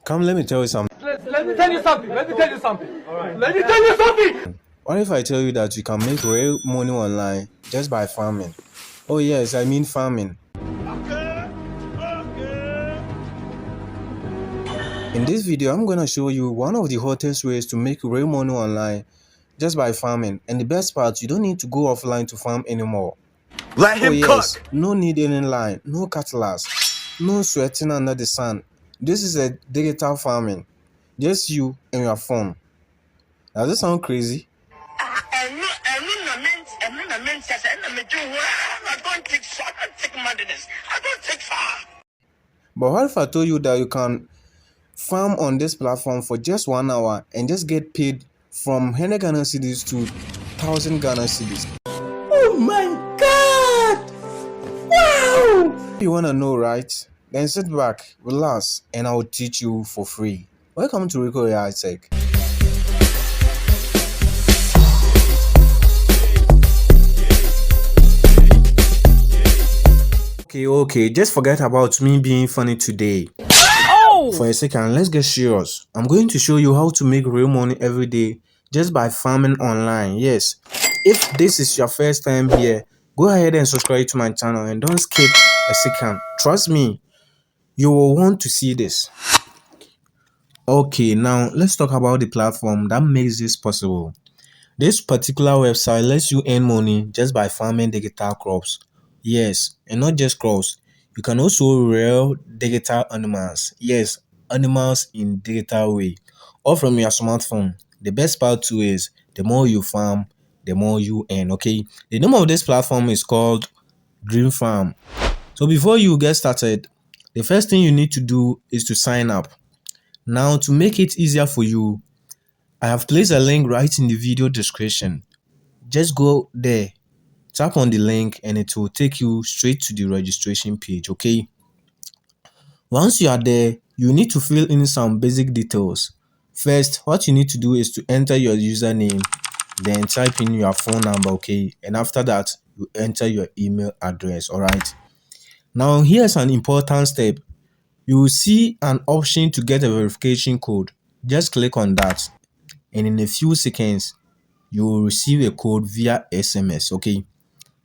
Come, let me tell you something. Let me tell you something. Let me tell you something. All right. Let me tell you something. What if I tell you that you can make real money online just by farming? Oh yes, I mean farming. In this video, I'm gonna show you one of the hottest ways to make real money online just by farming. And the best part, you don't need to go offline to farm anymore. Let him cook. No need any line, no cutlass, no sweating under the sun. This is a digital farming. Just you and your phone. Does this sound crazy? But what if I told you that you can farm on this platform for just 1 hour and just get paid from 100 Ghana cedis to 1,000 Ghana cedis? Oh my God! Wow! You wanna know, right? Then sit back, relax, and I will teach you for free. Welcome to Rico AI Tech. Okay, just forget about me being funny today. Oh! For a second, let's get serious. I'm going to show you how to make real money every day just by farming online. Yes, if this is your first time here, go ahead and subscribe to my channel and don't skip a second. Trust me, you will want to see this. Okay, now let's talk about the platform that makes this possible. This particular website lets you earn money just by farming digital crops. Yes, and not just crops. You can also rear digital animals. Yes, animals in digital way. Or from your smartphone. The best part too is the more you farm, the more you earn. Okay. The name of this platform is called Dream Farm. So before you get started, the first thing you need to do is to sign up. Now, to make it easier for you, I have placed a link right in the video description. Just go there, tap on the link, and it will take you straight to the registration page. Okay. Once you are there, you need to fill in some basic details. First, what you need to do is to enter your username, then type in your phone number. Okay, and after that, you enter your email address. All right. Now, here's an important step. You will see an option to get a verification code. Just click on that, and in a few seconds, you will receive a code via SMS. Okay.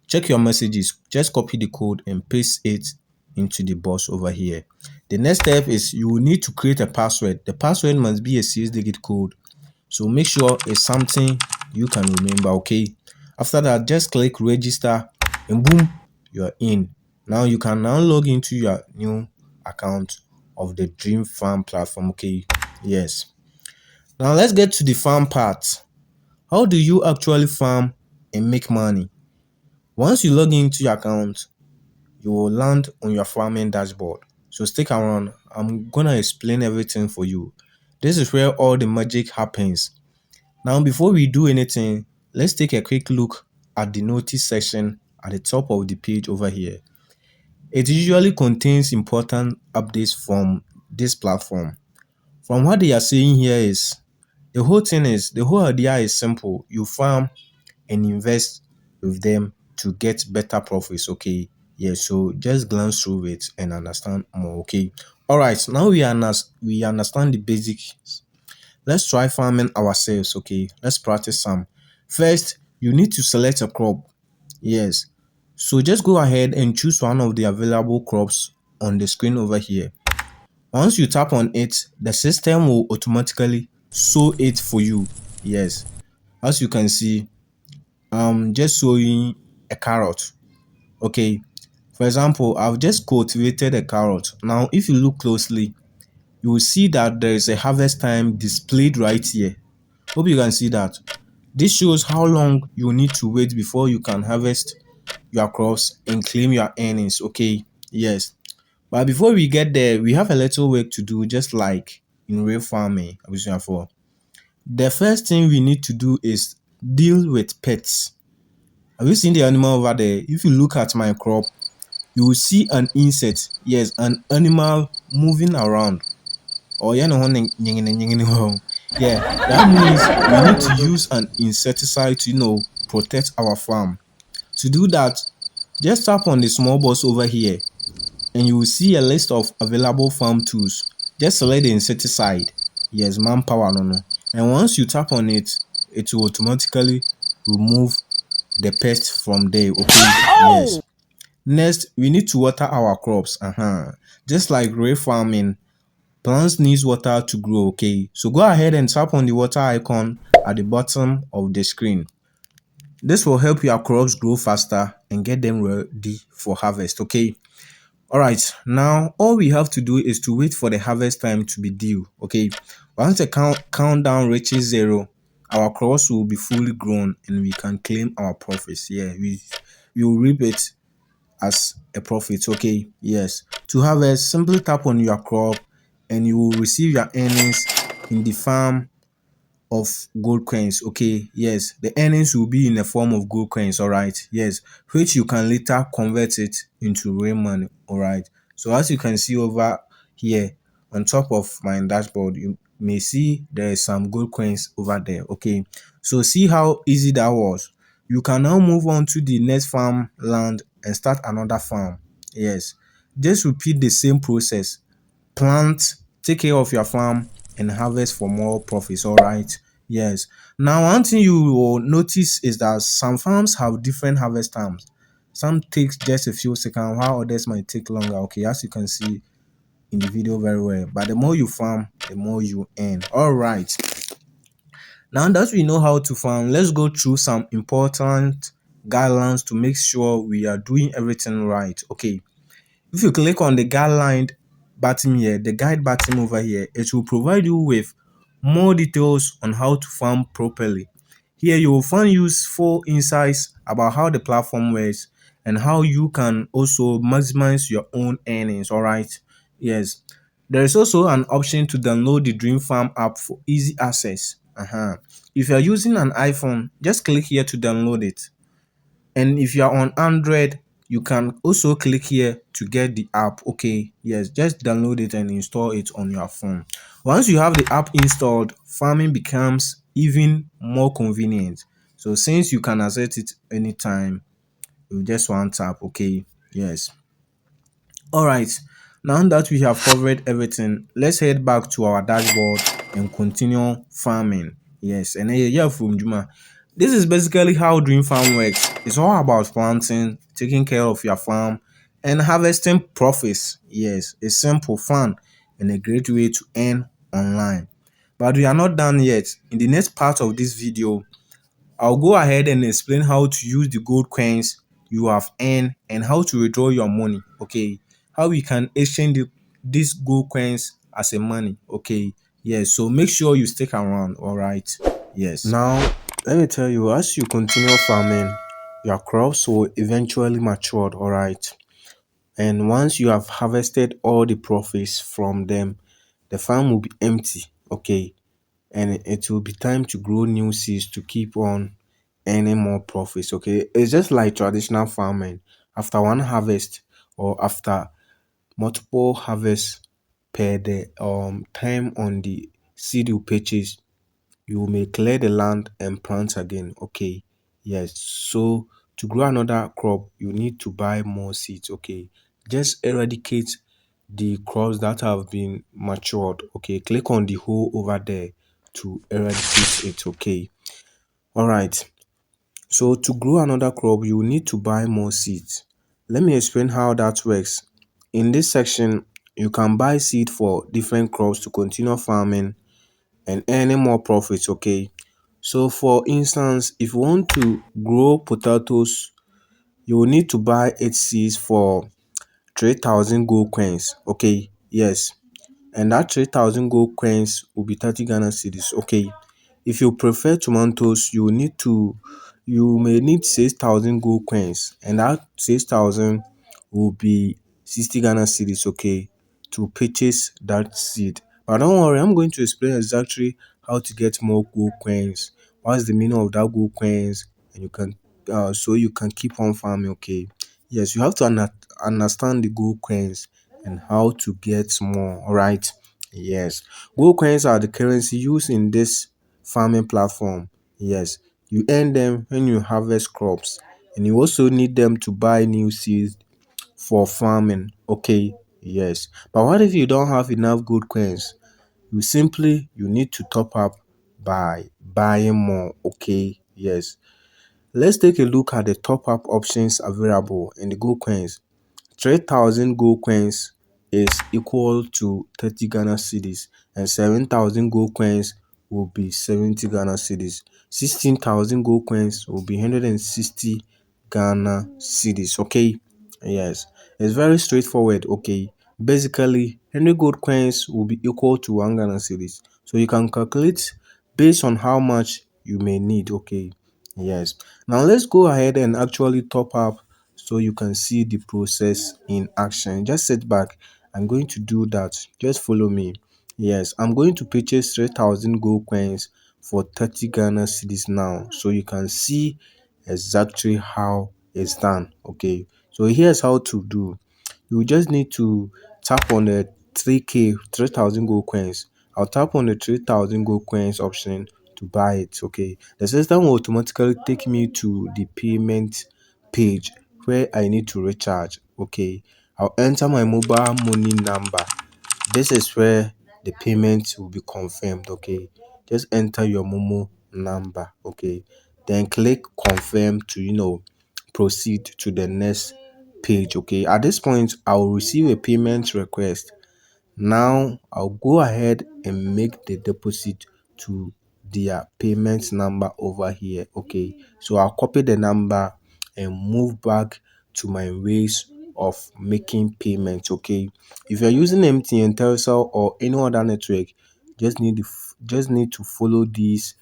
Check your messages. Just copy the code and paste it into the box over here. The next step is you will need to create a password. The password must be a 6-digit code. So make sure it's something you can remember. Okay. After that, just click register and boom, you're in. Now you can now log into your new account of the Dream Farm platform. Okay. Yes. Now let's get to the farm part. How do you actually farm and make money? Once you log into your account, you will land on your farming dashboard. So stick around. I'm gonna explain everything for you. This is where all the magic happens. Now, before we do anything, let's take a quick look at the notice section at the top of the page over here. It usually contains important updates from this platform. From what they are saying here is, the whole idea is simple. You farm and invest with them to get better profits. Okay. Yeah, so just glance through it and understand more. Okay. All right, now we understand the basics. Let's try farming ourselves. Okay, let's practice some. First, you need to select a crop. Yes, so just go ahead and choose one of the available crops on the screen over here. Once you tap on it, the system will automatically sow it for you. Yes, as you can see, just sowing a carrot. Okay, for example, I've just cultivated a carrot. Now if you look closely, you will see that there is a harvest time displayed right here. Hope you can see that. This shows how long you need to wait before you can harvest your crops and claim your earnings. Okay, yes, but before we get there, we have a little work to do, just like in real farming. The first thing we need to do is deal with pests. Have you seen the animal over there? If you look at my crop, you will see an insect. Yes, an animal moving around. Oh yeah, that means we need to use an insecticide to protect our farm. To do that, just tap on the small box over here and you will see a list of available farm tools. Just select the insecticide. Yes, manpower no no. And once you tap on it, it will automatically remove the pest from there. Okay. Yes. Next, we need to water our crops. Just like rain farming, plants needs water to grow. Okay. So go ahead and tap on the water icon at the bottom of the screen. This will help your crops grow faster and get them ready for harvest. Okay. All right, now all we have to do is to wait for the harvest time to be due. Okay, once the countdown reaches 0, our crops will be fully grown and we can claim our profits. Yeah, we will reap it as a profit. Okay, yes. To harvest, simply tap on your crop and you will receive your earnings in the farm of gold coins. Okay, yes, the earnings will be in the form of gold coins. All right, yes, which you can later convert it into real money. All right, so as you can see over here on top of my dashboard, you may see there is some gold coins over there. Okay, so see how easy that was. You can now move on to the next farm land and start another farm. Yes, just repeat the same process. Plant, take care of your farm, and harvest for more profits. All right. Yes. Now, one thing you will notice is that some farms have different harvest times. Some takes just a few seconds, while others might take longer. Okay, as you can see in the video very well. But the more you farm, the more you earn. All right. Now that we know how to farm, let's go through some important guidelines to make sure we are doing everything right. Okay. If you click on the guideline button here, the guide button over here, it will provide you with more details on how to farm properly. Here you will find useful insights about how the platform works and how you can also maximize your own earnings. All right. Yes. There is also an option to download the Dream Farm app for easy access. If you are using an iPhone, just click here to download it. And if you are on Android, you can also click here to get the app. Okay, yes, just download it and install it on your phone. Once you have the app installed, farming becomes even more convenient. So since you can access it anytime with just one tap. Okay, yes. All right, now that we have covered everything, let's head back to our dashboard and continue farming. Yes, and yeah, from Juma. This is basically how Dream Farm works. It's all about planting, taking care of your farm, and harvesting profits. Yes, it's simple, fun, and a great way to earn online. But we are not done yet. In the next part of this video, I'll go ahead and explain how to use the gold coins you have earned and how to withdraw your money. Okay, how you can exchange these gold coins as a money. Okay, yes. So make sure you stick around. All right. Yes. Now let me tell you, as you continue farming, your crops will eventually mature. All right. And once you have harvested all the profits from them, the farm will be empty. Okay, and it will be time to grow new seeds to keep on earning more profits. Okay, it's just like traditional farming. After one harvest or after multiple harvests per the time on the seed you purchase, you may clear the land and plant again. Okay, yes. So to grow another crop, you need to buy more seeds. Okay, just eradicate the crops that have been matured. Okay, click on the hole over there to eradicate it. Okay, all right. So to grow another crop, you need to buy more seeds. Let me explain how that works. In this section, you can buy seed for different crops to continue farming and earning more profits. Okay, so for instance, if you want to grow potatoes, you will need to buy 8 seeds for 3,000 gold coins. Okay, yes, and that 3,000 gold coins will be 30 Ghana cedis. Okay, if you prefer tomatoes, you may need 6,000 gold coins, and that 6,000 will be 60 Ghana cedis. Okay, to purchase that seed. But don't worry, I'm going to explain exactly how to get more gold coins. What's the meaning of that gold coins, and you can so you can keep on farming. Okay, yes, you have to understand the gold coins and how to get more. All right. Yes, gold coins are the currency used in this farming platform. Yes, you earn them when you harvest crops, and you also need them to buy new seeds for farming. Okay, Yes. But what if you don't have enough gold coins? You need to top up by buying more. Okay. Yes. Let's take a look at the top up options available in the gold coins. 3,000 gold coins is equal to 30 Ghana cedis, and 7,000 gold coins will be 70 Ghana cedis. 16,000 gold coins will be 160 Ghana cedis. Okay, yes, it's very straightforward. Okay, basically, 100 gold coins will be equal to 1 Ghana cedis. So you can calculate based on how much you may need. Okay, yes. Now let's go ahead and actually top up so you can see the process in action. Just sit back. I'm going to do that. Just follow me. Yes, I'm going to purchase 3,000 gold coins for 30 Ghana cedis now, so you can see exactly how it's done. Okay, so here's how to do. You just need to tap on the 3,000 gold coins. I'll tap on the 3,000 gold coins option to buy it. Okay, the system will automatically take me to the payment page where I need to recharge. Okay, I'll enter my mobile money number. This is where the payment will be confirmed. Okay, just enter your Momo number. Okay, then click confirm to proceed to the next page. Okay, at this point I will receive a payment request. Now I'll go ahead and make the deposit to their payment number over here. Okay, so I'll copy the number and move back to my ways of making payments. Okay, if you're using MTN, Telecel, or any other network, just need to follow these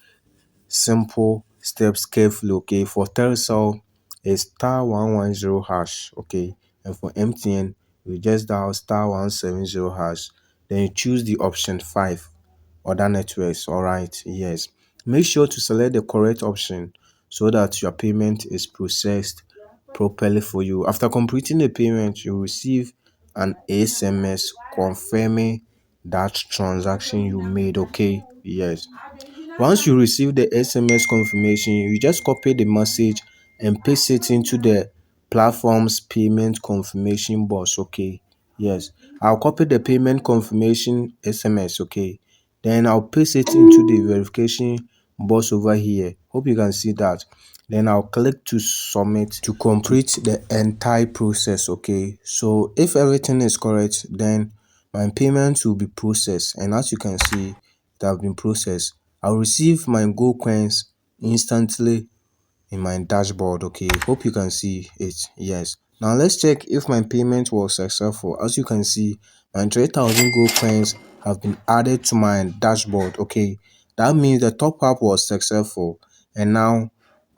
simple steps carefully. Okay, for Telecel is star 110 hash. Okay, and for MTN you just dial star 170 hash, then you choose the option 5 other networks. All right, yes, make sure to select the correct option so that your payment is processed properly for you. After completing the payment, you receive an SMS confirming that transaction you made. Okay, yes, once you receive the SMS confirmation, you just copy the message and paste it into the platform's payment confirmation box. Okay, yes, I'll copy the payment confirmation SMS. Okay, then I'll paste it into the verification box over here. Hope you can see that. Then I'll click to submit to complete the entire process. Okay, so if everything is correct, then my payment will be processed, and as you can see, it have been processed. I'll receive my gold coins instantly in my dashboard. Okay, hope you can see it. Yes, now let's check if my payment was successful. As you can see, my 3,000 gold coins have been added to my dashboard. Okay, that means the top up was successful, and now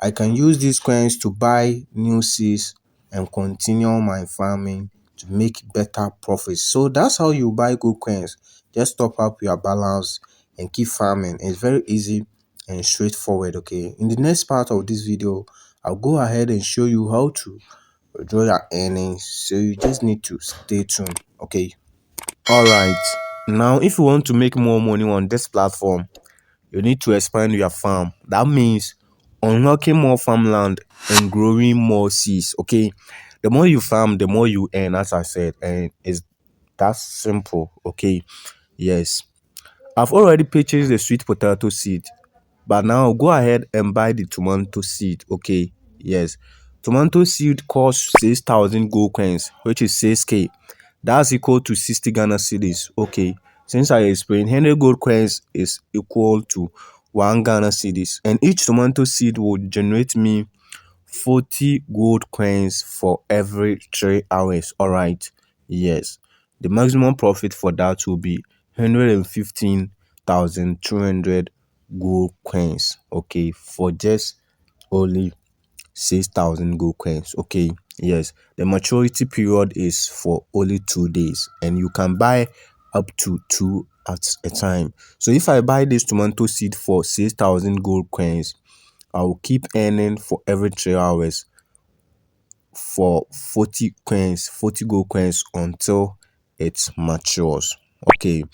I can use these coins to buy new seeds and continue my farming to make better profits. So that's how you buy gold coins. Just top up your balance and keep farming. It's very easy and straightforward. Okay, in the next part of this video, I'll go ahead and show you how to withdraw your earnings, so you just need to stay tuned. Okay, all right, now if you want to make more money on this platform, you need to expand your farm. That means unlocking more farmland and growing more seeds. Okay, the more you farm, the more you earn, as I said, and it's that simple. Okay, yes, I've already purchased the sweet potato seed, but now go ahead and buy the tomato seed. Okay, yes, tomato seed costs 6,000 gold coins, which is 6k. That's equal to 60 Ghana cedis. Okay, since I explained, 100 gold coins is equal to 1 Ghana cedis, and each tomato seed will generate me 40 gold coins for every 3 hours. All right, yes, the maximum profit for that will be 115,200 gold coins. Okay, for just only 6,000 gold coins. Okay, yes, the maturity period is for only 2 days, and you can buy up to 2 at a time. So if I buy this tomato seed for 6,000 gold coins, I will keep earning for every 3 hours for 40 coins, 40 gold coins until it matures. Okay,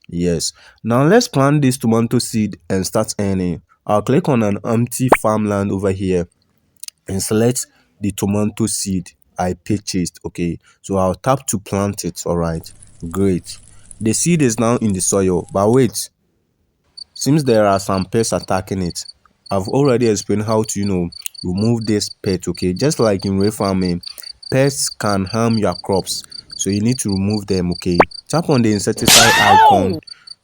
yes, now let's plant this tomato seed and start earning. I'll click on an empty farmland over here and select the tomato seed I purchased. Okay, so I'll tap to plant it. All right, great. The seed is now in the soil, but wait, seems there are some pests attacking it. I've already explained how to, remove this pest. Okay, just like in real farming, pests can harm your crops, so you need to remove them. Okay, tap on the insecticide icon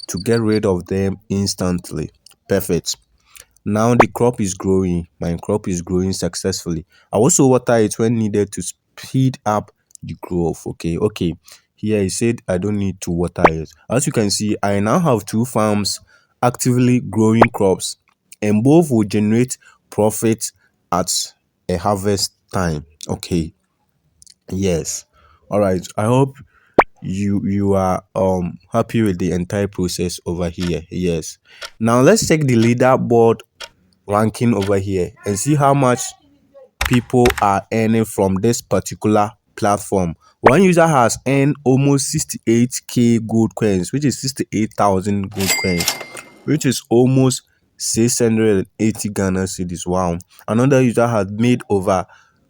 to get rid of them instantly. Perfect. Now the crop is growing. My crop is growing successfully. I also water it when needed to speed up the growth. Okay. Here it said I don't need to water it. As you can see, I now have two farms actively growing crops, and both will generate profit at a harvest time. Okay. Yes. All right. I hope you are happy with the entire process over here. Yes. Now let's check the leaderboard ranking over here and see how much people are earning from this particular platform. One user has earned almost 68k gold coins, which is 68,000 gold coins, which is almost 680 Ghana cedis. Wow. Another user has made over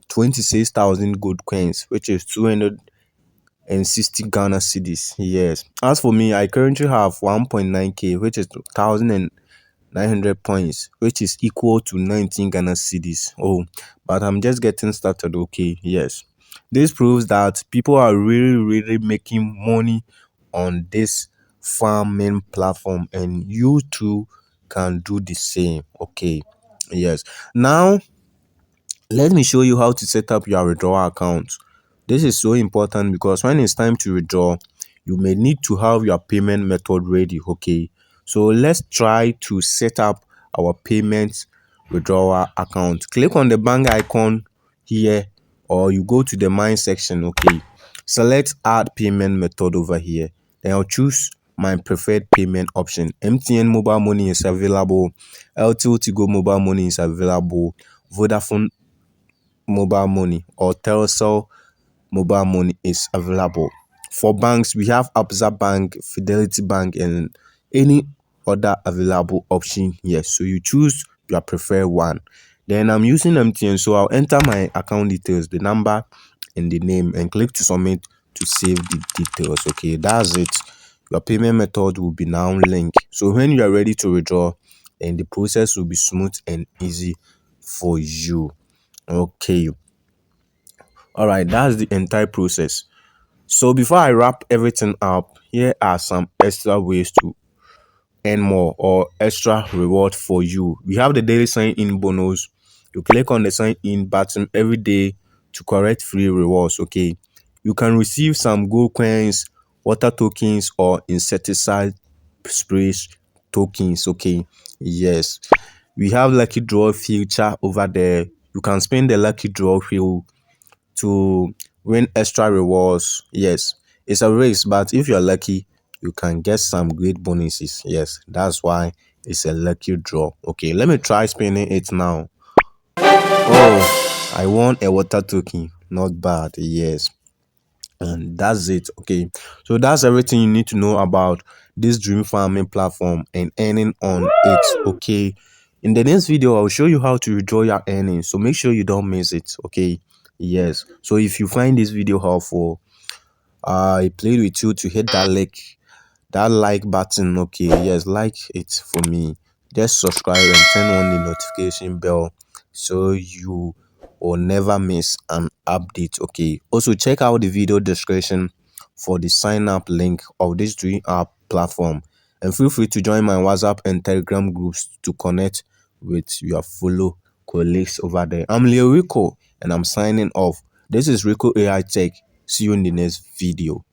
26,000 gold coins, which is 260 Ghana cedis. Yes. As for me, I currently have 1.9k, which is 1,900 points, which is equal to 19 Ghana cedis. Oh, but I'm just getting started. Okay, yes. This proves that people are really making money on this farming platform, and you too can do the same. Okay, yes. Now let me show you how to set up your withdrawal account. This is so important because when it's time to withdraw, you may need to have your payment method ready. Okay, so let's try to set up our payment withdrawal account. Click on the bank icon here, or you go to the mine section. Okay, select add payment method over here, then I'll choose my preferred payment option. MTN mobile money is available, AirtelTigo mobile money is available, Vodafone mobile money or Telecel mobile money is available. For banks, we have Absa Bank, Fidelity Bank, and any other available option here. So you choose your preferred one. Then I'm using MTN, so I'll enter my account details, the number and the name, and click to submit to save the details. Okay, that's it. Your payment method will be now linked. So when you are ready to withdraw, then the process will be smooth and easy for you. Okay. All right, that's the entire process. So before I wrap everything up, here are some extra ways to earn more or extra reward for you. We have the daily sign in bonus. You click on the sign in button every day to collect free rewards. Okay, you can receive some gold coins, water tokens, or insecticide sprays tokens. Okay, yes, we have lucky draw feature over there. You can spend the lucky draw wheel to win extra rewards. Yes, it's a race, but if you're lucky, you can get some great bonuses. Yes, that's why it's a lucky draw. Okay, let me try spinning it now. Oh, I won a water token. Not bad. Yes, and that's it. Okay, so that's everything you need to know about this dream farming platform and earning on it. Okay, in the next video I'll show you how to withdraw your earnings, so make sure you don't miss it. Okay, yes, so if you find this video helpful, I played with you to hit that like button. Okay, yes, like it for me. Just subscribe and turn on the notification bell so you will never miss an update. Okay, also check out the video description for the sign up link of this dream app platform, and feel free to join my WhatsApp and Telegram groups to connect with your fellow colleagues over there. I'm Rico and I'm signing off. This is Rico AI Tech. See you in the next video.